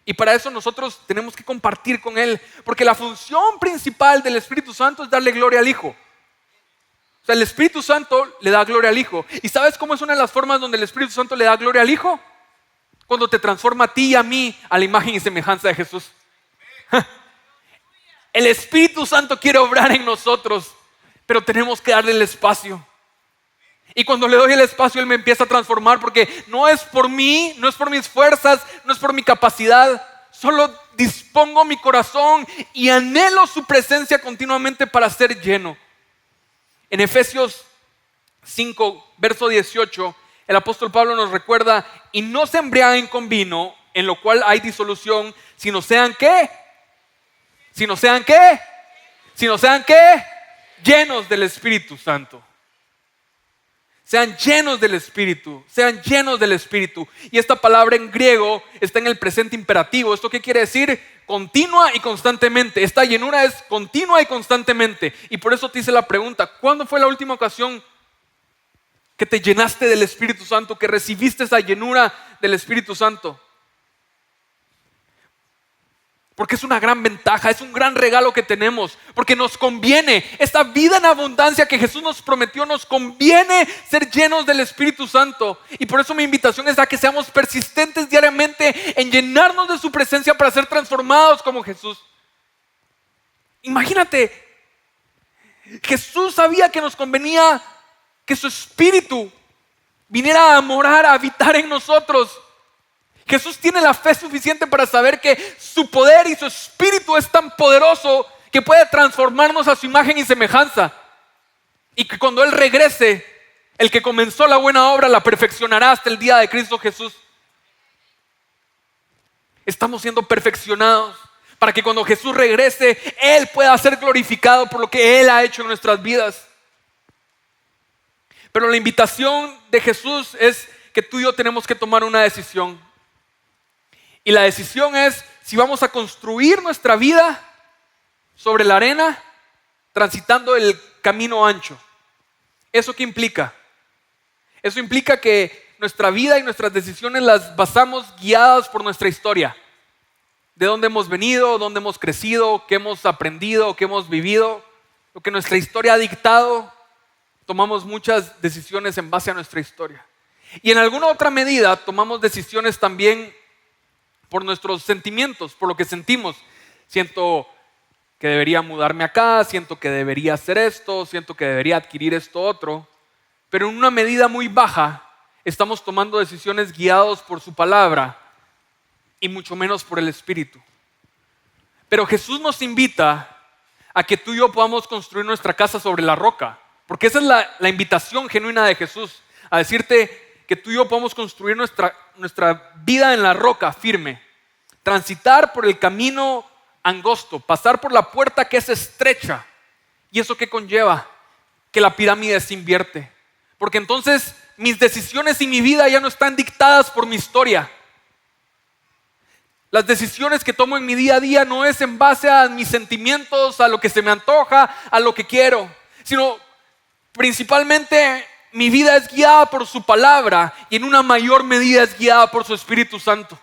Y para eso nosotros tenemos que compartir con Él. Porque la función principal del Espíritu Santo es darle gloria al Hijo. O sea, el Espíritu Santo le da gloria al Hijo. ¿Y sabes cómo es una de las formas donde el Espíritu Santo le da gloria al Hijo? Cuando te transforma a ti y a mí a la imagen y semejanza de Jesús. El Espíritu Santo quiere obrar en nosotros, pero tenemos que darle el espacio. Y cuando le doy el espacio, Él me empieza a transformar, porque no es por mí, no es por mis fuerzas, no es por mi capacidad. Solo dispongo mi corazón y anhelo su presencia continuamente para ser lleno. En Efesios 5, verso 18, el apóstol Pablo nos recuerda: y no se embriaguen con vino, en lo cual hay disolución, sino sean ¿qué? Sino sean ¿qué? Sino sean ¿qué? Llenos del Espíritu Santo. Sean llenos del Espíritu, sean llenos del Espíritu. Y esta palabra en griego está en el presente imperativo. ¿Esto qué quiere decir? Continua y constantemente. Esta llenura es continua y constantemente. Y por eso te hice la pregunta: ¿cuándo fue la última ocasión que te llenaste del Espíritu Santo, que recibiste esa llenura del Espíritu Santo? Porque es una gran ventaja, es un gran regalo que tenemos, porque nos conviene, esta vida en abundancia que Jesús nos prometió, nos conviene ser llenos del Espíritu Santo. Y por eso mi invitación es a que seamos persistentes diariamente en llenarnos de su presencia para ser transformados como Jesús. Imagínate, Jesús sabía que nos convenía que su Espíritu viniera a morar, a habitar en nosotros. Jesús tiene la fe suficiente para saber que su poder y su Espíritu es tan poderoso que puede transformarnos a su imagen y semejanza. Y que cuando Él regrese, el que comenzó la buena obra la perfeccionará hasta el día de Cristo Jesús. Estamos siendo perfeccionados para que cuando Jesús regrese, Él pueda ser glorificado por lo que Él ha hecho en nuestras vidas. Pero la invitación de Jesús es que tú y yo tenemos que tomar una decisión. Y la decisión es si vamos a construir nuestra vida sobre la arena, transitando el camino ancho. ¿Eso qué implica? Eso implica que nuestra vida y nuestras decisiones las basamos guiadas por nuestra historia. De dónde hemos venido, dónde hemos crecido, qué hemos aprendido, qué hemos vivido. Lo que nuestra historia ha dictado, tomamos muchas decisiones en base a nuestra historia. Y en alguna otra medida tomamos decisiones también por nuestros sentimientos, por lo que sentimos. Siento que debería mudarme acá, siento que debería hacer esto, siento que debería adquirir esto otro. Pero en una medida muy baja estamos tomando decisiones guiados por su palabra y mucho menos por el Espíritu. Pero Jesús nos invita a que tú y yo podamos construir nuestra casa sobre la roca, porque esa es la invitación genuina de Jesús, a decirte que tú y yo podamos construir nuestra vida en la roca firme, transitar por el camino angosto, pasar por la puerta que es estrecha. ¿Y eso qué conlleva? Que la pirámide se invierte, porque entonces mis decisiones y mi vida ya no están dictadas por mi historia. Las decisiones que tomo en mi día a día no es en base a mis sentimientos, a lo que se me antoja, a lo que quiero, sino principalmente mi vida es guiada por su palabra y en una mayor medida es guiada por su Espíritu Santo.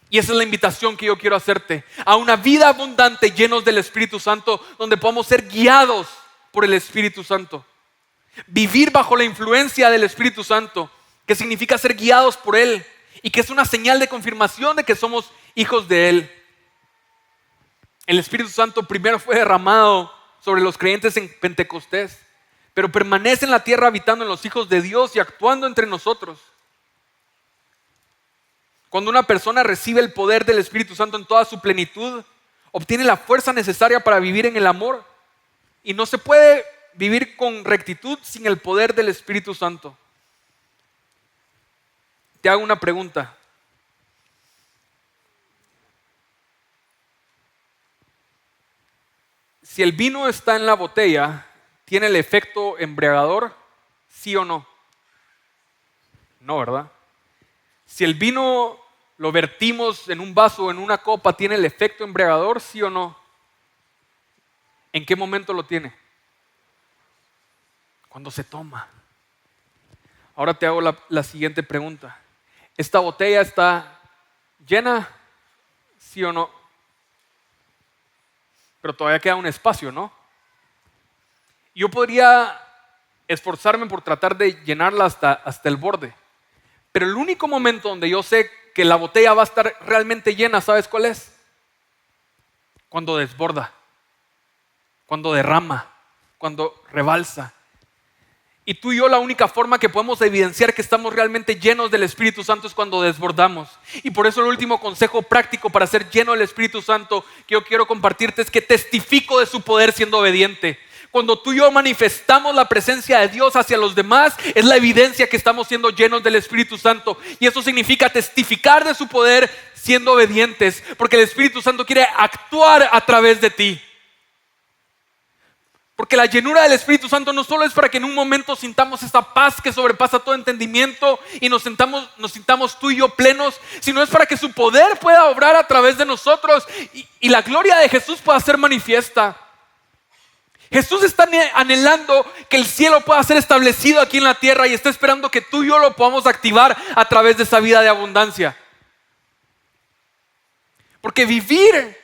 Y esa es la invitación que yo quiero hacerte, a una vida abundante llenos del Espíritu Santo, donde podamos ser guiados por el Espíritu Santo. Vivir bajo la influencia del Espíritu Santo, que significa ser guiados por Él y que es una señal de confirmación de que somos hijos de Él. El Espíritu Santo primero fue derramado sobre los creyentes en Pentecostés, pero permanece en la tierra habitando en los hijos de Dios y actuando entre nosotros. Cuando una persona recibe el poder del Espíritu Santo en toda su plenitud, obtiene la fuerza necesaria para vivir en el amor. Y no se puede vivir con rectitud sin el poder del Espíritu Santo. Te hago una pregunta. si el vino está en la botella, ¿tiene el efecto embriagador? ¿Sí o no? No, ¿verdad? Si el vino lo vertimos en un vaso o en una copa, ¿tiene el efecto embriagador? ¿Sí o no? ¿En qué momento lo tiene? Cuando se toma. Ahora te hago la siguiente pregunta. ¿Esta botella está llena? ¿Sí o no? Pero todavía queda un espacio, ¿no? Yo podría esforzarme por tratar de llenarla hasta el borde. Pero el único momento donde yo sé que la botella va a estar realmente llena, ¿sabes cuál es? Cuando desborda, cuando derrama, cuando rebalsa. Y tú y yo, la única forma que podemos evidenciar que estamos realmente llenos del Espíritu Santo es cuando desbordamos. Y por eso el último consejo práctico para ser lleno del Espíritu Santo que yo quiero compartirte es que testifico de su poder siendo obediente. Cuando tú y yo manifestamos la presencia de Dios hacia los demás, es la evidencia que estamos siendo llenos del Espíritu Santo. Y eso significa testificar de su poder siendo obedientes, porque el Espíritu Santo quiere actuar a través de ti. Porque la llenura del Espíritu Santo no solo es para que en un momento sintamos esa paz que sobrepasa todo entendimiento y nos sintamos tú y yo plenos, sino es para que su poder pueda obrar a través de nosotros y la gloria de Jesús pueda ser manifiesta. Jesús está anhelando que el cielo pueda ser establecido aquí en la tierra y está esperando que tú y yo lo podamos activar a través de esa vida de abundancia. Porque vivir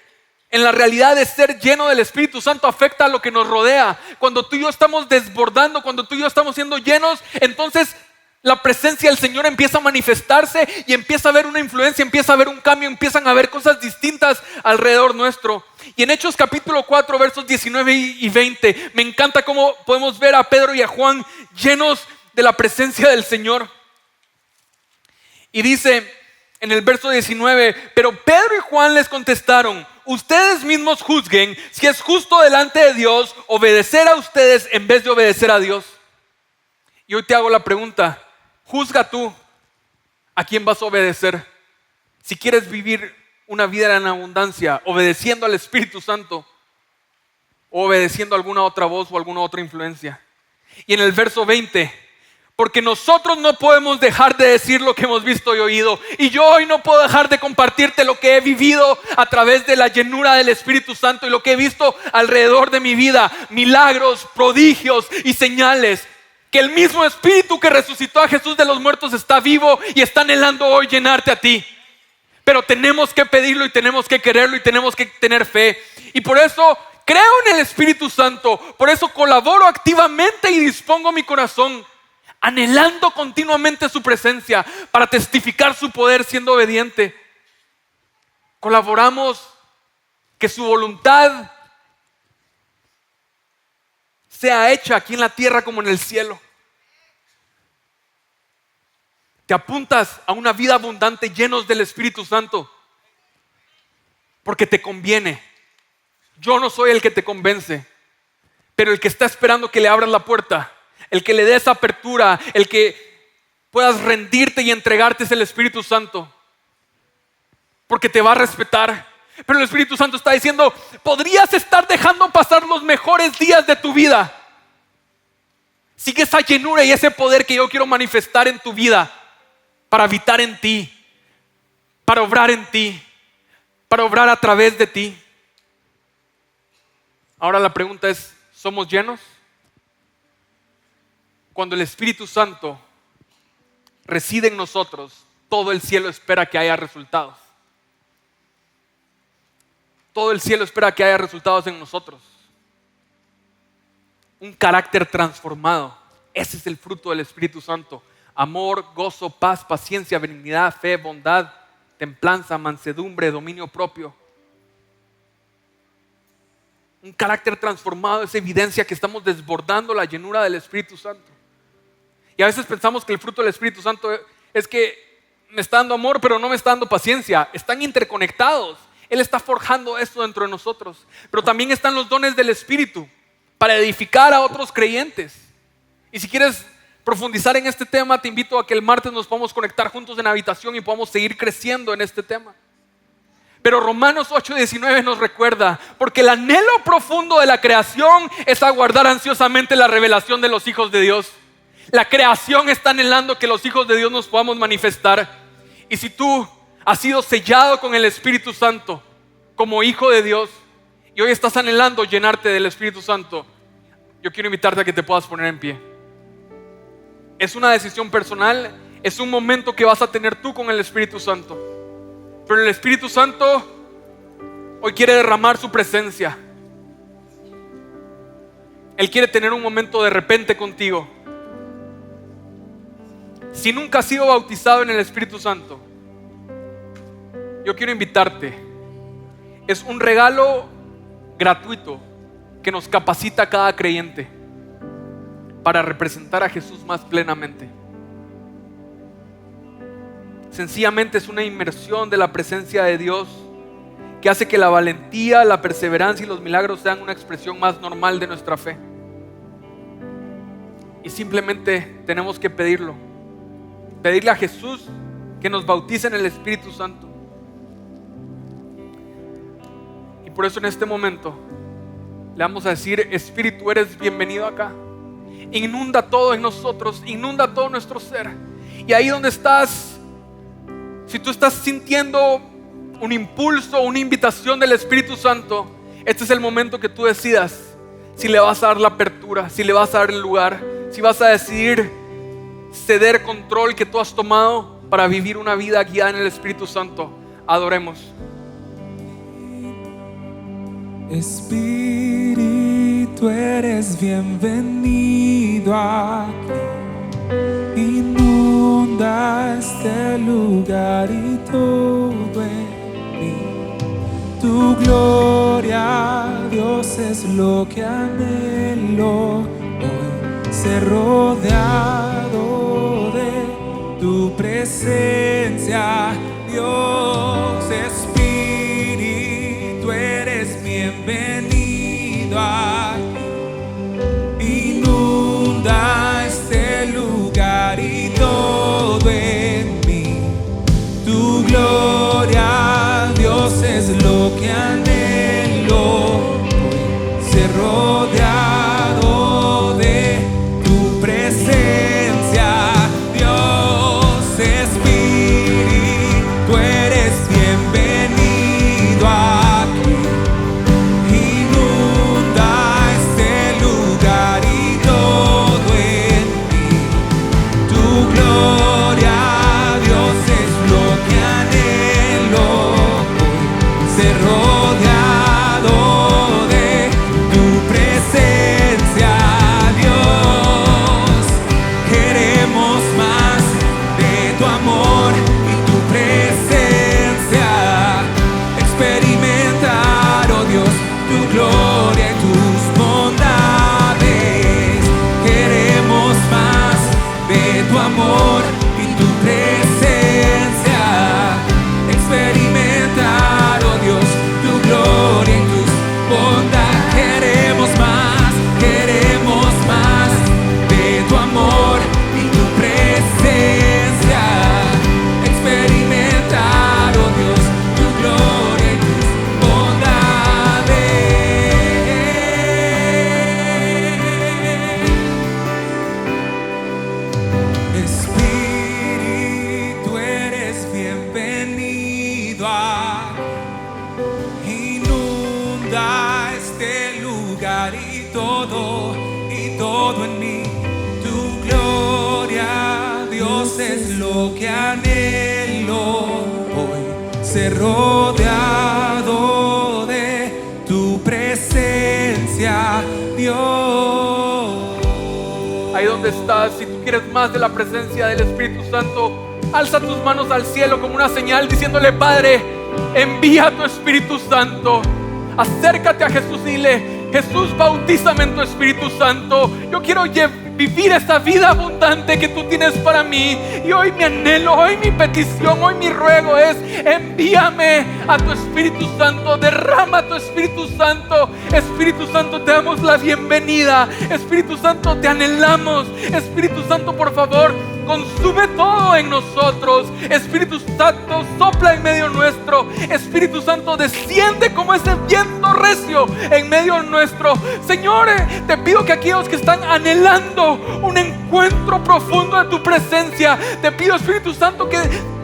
en la realidad de ser lleno del Espíritu Santo afecta a lo que nos rodea. Cuando tú y yo estamos desbordando, cuando tú y yo estamos siendo llenos, entonces la presencia del Señor empieza a manifestarse y empieza a haber una influencia, empieza a haber un cambio, empiezan a haber cosas distintas alrededor nuestro. Y en Hechos capítulo 4, versos 19 y 20, me encanta cómo podemos ver a Pedro y a Juan llenos de la presencia del Señor. Y dice en el verso 19, pero Pedro y Juan les contestaron: ustedes mismos juzguen si es justo delante de Dios obedecer a ustedes en vez de obedecer a Dios. Y hoy te hago la pregunta: juzga tú a quién vas a obedecer. Si quieres vivir una vida en abundancia, obedeciendo al Espíritu Santo o obedeciendo a alguna otra voz o alguna otra influencia. Y en el verso 20, porque nosotros no podemos dejar de decir lo que hemos visto y oído. Y yo hoy no puedo dejar de compartirte lo que he vivido a través de la llenura del Espíritu Santo y lo que he visto alrededor de mi vida. Milagros, prodigios y señales. Que el mismo Espíritu que resucitó a Jesús de los muertos está vivo y está anhelando hoy llenarte a ti. Pero tenemos que pedirlo y tenemos que quererlo y tenemos que tener fe. Y por eso creo en el Espíritu Santo. Por eso colaboro activamente y dispongo mi corazón, anhelando continuamente su presencia para testificar su poder siendo obediente. Colaboramos que su voluntad sea hecha aquí en la tierra como en el cielo. Te apuntas a una vida abundante llenos del Espíritu Santo porque te conviene. Yo no soy el que te convence, pero el que está esperando que le abras la puerta, el que le des apertura, el que puedas rendirte y entregarte es el Espíritu Santo, porque te va a respetar. Pero el Espíritu Santo está diciendo: podrías estar dejando pasar los mejores días de tu vida. Sigue esa llenura y ese poder que yo quiero manifestar en tu vida, para habitar en ti, para obrar en ti, para obrar a través de ti. Ahora la pregunta es: ¿somos llenos? Cuando el Espíritu Santo reside en nosotros, todo el cielo espera que haya resultados. Todo el cielo espera que haya resultados en nosotros. Un carácter transformado. Ese es el fruto del Espíritu Santo. Amor, gozo, paz, paciencia, benignidad, fe, bondad, templanza, mansedumbre, dominio propio. Un carácter transformado es evidencia que estamos desbordando la llenura del Espíritu Santo. Y a veces pensamos que el fruto del Espíritu Santo es que me está dando amor, pero no me está dando paciencia. Están interconectados. Él está forjando esto dentro de nosotros. Pero también están los dones del Espíritu para edificar a otros creyentes. Y si quieres profundizar en este tema, te invito a que el martes nos podamos conectar juntos en habitación y podamos seguir creciendo en este tema. Pero Romanos 8:19 nos recuerda, porque el anhelo profundo de la creación es aguardar ansiosamente la revelación de los hijos de Dios. La creación está anhelando que los hijos de Dios nos podamos manifestar. Y si tú has sido sellado con el Espíritu Santo como hijo de Dios y hoy estás anhelando llenarte del Espíritu Santo, yo quiero invitarte a que te puedas poner en pie. Es una decisión personal, es un momento que vas a tener tú con el Espíritu Santo. Pero el Espíritu Santo hoy quiere derramar su presencia. Él quiere tener un momento de repente contigo. Si nunca has sido bautizado en el Espíritu Santo, yo quiero invitarte. Es un regalo gratuito que nos capacita a cada creyente para representar a Jesús más plenamente. Sencillamente es una inmersión de la presencia de Dios que hace que la valentía, la perseverancia y los milagros sean una expresión más normal de nuestra fe. Y simplemente tenemos que pedirle a Jesús que nos bautice en el Espíritu Santo. Y por eso en este momento le vamos a decir: Espíritu, eres bienvenido acá. Inunda todo en nosotros, inunda todo nuestro ser. Y ahí donde estás, si tú estás sintiendo un impulso, una invitación del Espíritu Santo, este es el momento que tú decidas si le vas a dar la apertura, si le vas a dar el lugar, si vas a decidir ceder control que tú has tomado para vivir una vida guiada en el Espíritu Santo. Adoremos. Espíritu, eres bienvenido aquí. Inunda este lugar y todo en mí. Tu gloria, Dios, es lo que anhelo. Hoy ser rodeado de tu presencia, Dios. Espíritu, eres bienvenido aquí. Inunda este lugar y todo en mí. Tu gloria, Dios, es lo que anhelo. Ser rodeado de tu presencia, Dios. Espíritu, eres bienvenido aquí. Inunda este lugar y todo en mí. Tu gloria, Dios, es lo que anhelo. Ser rodeado de tu presencia, Dios. Queremos más de tu amor y tu presencia. Experimentar, oh Dios, tu gloria y tus bondades. Queremos más de tu amor y tu presencia. Experimentar, oh Dios, tu gloria y tus bondades. Queremos más de tu amor y tu presencia. Experimentar, oh Dios, tu gloria y tus bondades. Espíritu, eres bienvenido aquí. Inunda este lugar y todo en mí. Tu gloria, Dios, es lo que anhelo. Hoy ser rodeado de tu presencia, Dios. Ahí donde estás, si tú quieres más de la presencia del Espíritu Santo, alza tus manos al cielo como una señal diciéndole: Padre, envía tu Espíritu Santo. Acércate a Jesús y dile: Jesús, bautízame en tu Espíritu Santo. Yo quiero vivir esta vida abundante que tú tienes para mí. Y hoy mi anhelo, hoy mi petición, hoy mi ruego es: envíame a tu Espíritu Santo, derrama tu Espíritu Santo. Espíritu Santo, te damos la bienvenida. Espíritu Santo, te anhelamos. Espíritu Santo, por favor, consume todo en nosotros. Espíritu Santo, sopla en medio nuestro. Espíritu Santo, desciende como ese viento recio en medio nuestro. Señor, te pido que aquellos que están anhelando un encuentro profundo de tu presencia, te pido, Espíritu Santo, que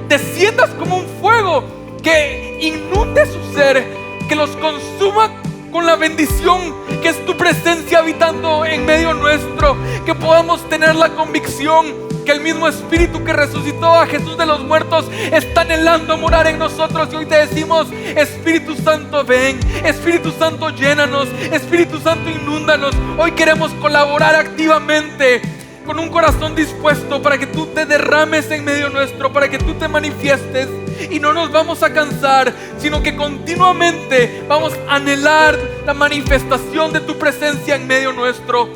desciendas como un fuego, que inunde su ser, que los consuma con la bendición que es tu presencia habitando en medio nuestro. Que podamos tener la convicción que el mismo Espíritu que resucitó a Jesús de los muertos está anhelando morar en nosotros. Y hoy te decimos: Espíritu Santo, ven. Espíritu Santo, llénanos. Espíritu Santo, inúndanos. Hoy queremos colaborar activamente, con un corazón dispuesto, para que tú te derrames en medio nuestro, para que tú te manifiestes. Y no nos vamos a cansar, sino que continuamente vamos a anhelar la manifestación de tu presencia en medio nuestro.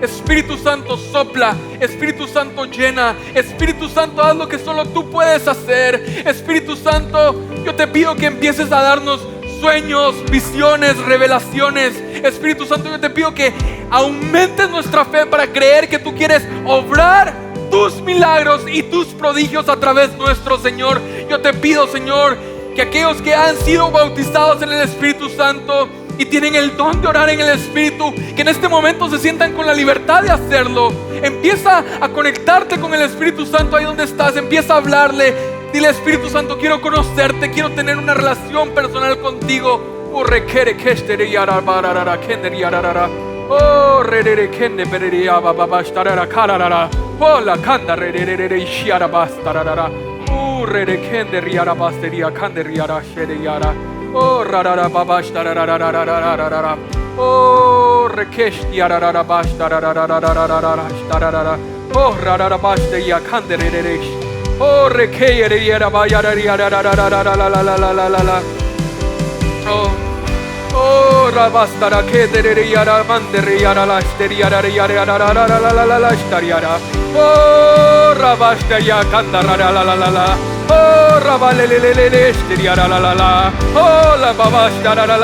Espíritu Santo, sopla. Espíritu Santo, llena. Espíritu Santo, haz lo que solo tú puedes hacer. Espíritu Santo, yo te pido que empieces a darnos sueños, visiones, revelaciones. Espíritu Santo, yo te pido que aumentes nuestra fe para creer que tú quieres obrar tus milagros y tus prodigios a través nuestro, Señor. Yo te pido, Señor, que aquellos que han sido bautizados en el Espíritu Santo y tienen el don de orar en el Espíritu, que en este momento se sientan con la libertad de hacerlo. Empieza a conectarte con el Espíritu Santo ahí donde estás. Empieza a hablarle. Dile: Espíritu Santo, quiero conocerte, quiero tener una relación personal contigo. Oh, requiere que estere yara barara kender yara. Oh, re kende beria baba starara karara. Oh, la kanda re shiara bastarara. Oh, re kende yara basteria kender yara shere yara. Oh, rarara baba starara. Oh, rekesh yara bastarara. Oh, rarara basteria kender re. Oh, requiere yara bayara la. Oh, rabastara que de yara mandere yara la steria la stariara. Oh, rabasteria candara la. Oh, rabalele steria la. Oh, la babastara la.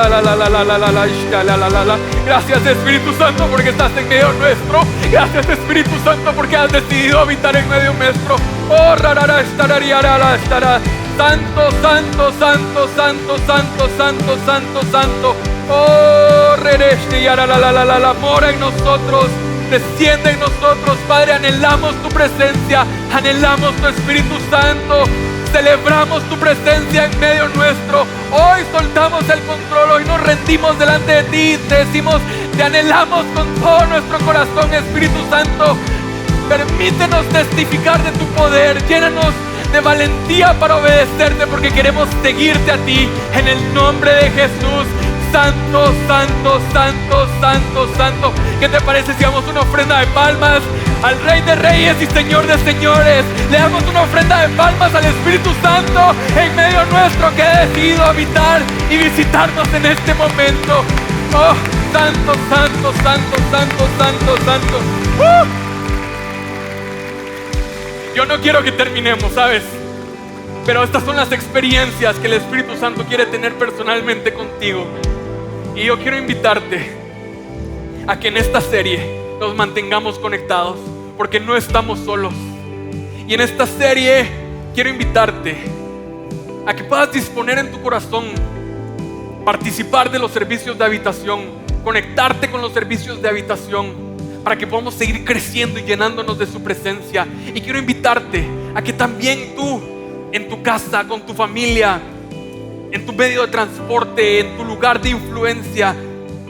Gracias, Espíritu Santo, porque estás en medio nuestro. Gracias, Espíritu Santo, porque has decidido habitar en medio nuestro. Oh, rarara stararia la stara. Santo, santo, santo, santo, santo, santo, santo, santo. Oh, rereste yara la mora en nosotros, desciende en nosotros, Padre. Anhelamos tu presencia, anhelamos tu Espíritu Santo. Celebramos tu presencia en medio nuestro. Hoy soltamos el control, hoy nos rendimos delante de ti. Te decimos: te anhelamos con todo nuestro corazón, Espíritu Santo. Permítenos testificar de tu poder. Llénanos de valentía para obedecerte, porque queremos seguirte a ti, en el nombre de Jesús. Santo, santo, santo, santo, santo. ¿Qué te parece si damos una ofrenda de palmas al Rey de Reyes y Señor de Señores? Le damos una ofrenda de palmas al Espíritu Santo en medio nuestro, que ha decidido habitar y visitarnos en este momento. Oh, santo, santo, santo, santo, santo, santo. Yo no quiero que terminemos, ¿sabes? Pero estas son las experiencias que el Espíritu Santo quiere tener personalmente contigo. Y yo quiero invitarte a que en esta serie nos mantengamos conectados, porque no estamos solos. Y en esta serie quiero invitarte a que puedas disponer en tu corazón, participar de los servicios de habitación, conectarte con los servicios de habitación, para que podamos seguir creciendo y llenándonos de su presencia. Y quiero invitarte a que también tú, en tu casa, con tu familia, en tu medio de transporte, en tu lugar de influencia,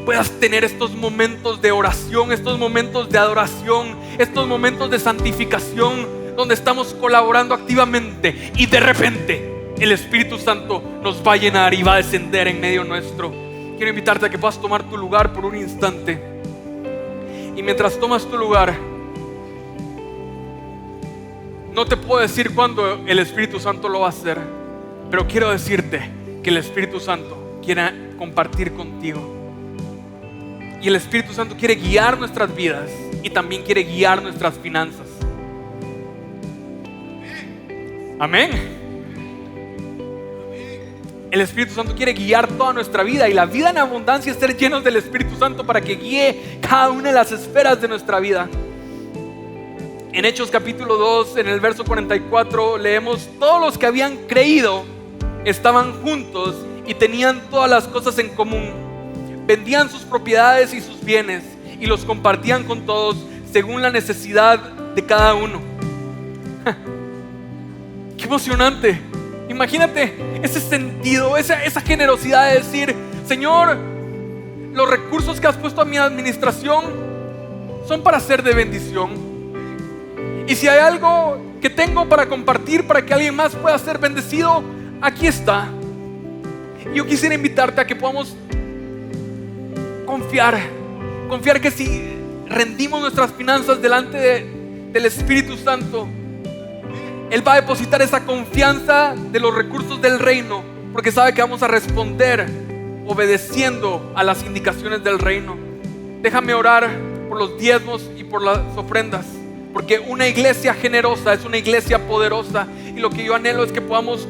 puedas tener estos momentos de oración, estos momentos de adoración, estos momentos de santificación, donde estamos colaborando activamente y de repente el Espíritu Santo nos va a llenar y va a descender en medio nuestro. Quiero invitarte a que puedas tomar tu lugar por un instante. Y mientras tomas tu lugar, no te puedo decir cuándo el Espíritu Santo lo va a hacer, pero quiero decirte que el Espíritu Santo quiere compartir contigo. Y el Espíritu Santo quiere guiar nuestras vidas y también quiere guiar nuestras finanzas. Amén. El Espíritu Santo quiere guiar toda nuestra vida, y la vida en abundancia es ser llenos del Espíritu Santo para que guíe cada una de las esferas de nuestra vida. En Hechos capítulo 2, en el verso 44, leemos: todos los que habían creído estaban juntos y tenían todas las cosas en común. Vendían sus propiedades y sus bienes y los compartían con todos según la necesidad de cada uno. ¡Qué emocionante! Imagínate ese sentido, esa generosidad de decir: Señor, los recursos que has puesto a mi administración son para ser de bendición. Y si hay algo que tengo para compartir para que alguien más pueda ser bendecido, aquí está. Yo quisiera invitarte a que podamos confiar que si rendimos nuestras finanzas delante del Espíritu Santo, Él va a depositar esa confianza de los recursos del reino, porque sabe que vamos a responder obedeciendo a las indicaciones del reino. Déjame orar por los diezmos y por las ofrendas, porque una iglesia generosa es una iglesia poderosa, y lo que yo anhelo es que podamos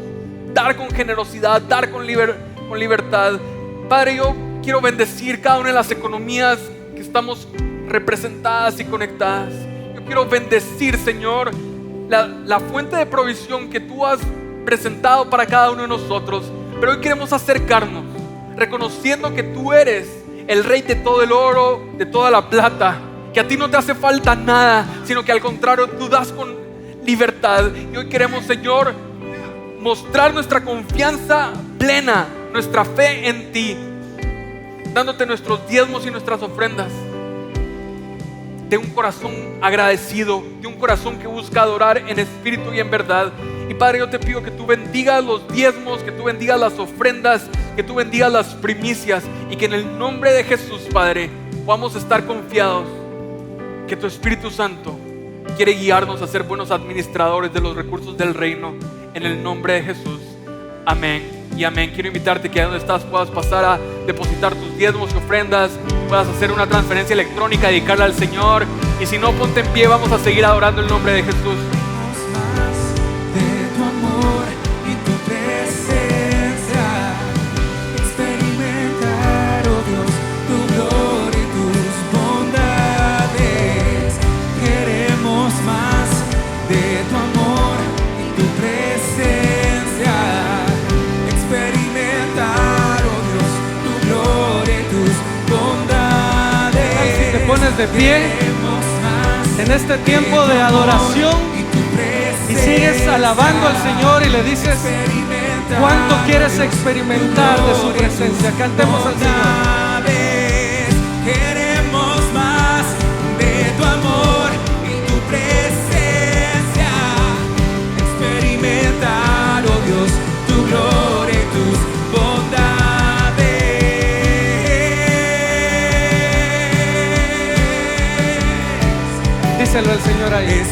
dar con generosidad, dar con libertad. Padre, yo quiero bendecir cada una de las economías que estamos representadas y conectadas. Yo quiero bendecir, Señor, la fuente de provisión que tú has presentado para cada uno de nosotros. Pero hoy queremos acercarnos reconociendo que tú eres el Rey de todo el oro, de toda la plata, que a ti no te hace falta nada, sino que al contrario tú das con libertad. Y hoy queremos, Señor, mostrar nuestra confianza plena, nuestra fe en ti, dándote nuestros diezmos y nuestras ofrendas de un corazón agradecido, de un corazón que busca adorar en espíritu y en verdad. Y Padre, yo te pido que tú bendigas los diezmos, que tú bendigas las ofrendas, que tú bendigas las primicias, y que en el nombre de Jesús, Padre, podamos estar confiados que tu Espíritu Santo quiere guiarnos a ser buenos administradores de los recursos del reino. En el nombre de Jesús, amén y amén. Quiero invitarte que ahí donde estás puedas pasar a depositar tus diezmos y ofrendas, puedas hacer una transferencia electrónica, dedicarla al Señor. Y si no, ponte en pie, vamos a seguir adorando el nombre de Jesús. Más de tu amor y tu presencia, experimentar, oh Dios, tu gloria y tus bondades. Queremos más de tu amor y tu presencia, experimentar, oh Dios, tu gloria y tus bondades. Si te pones de pie en este tiempo de adoración y sigues alabando al Señor y le dices cuánto quieres experimentar de su presencia, cantemos al Señor. Queremos más de tu amor y tu presencia, experimentar, oh Dios, tu gloria y tus bondades. Díselo al Señor ahí.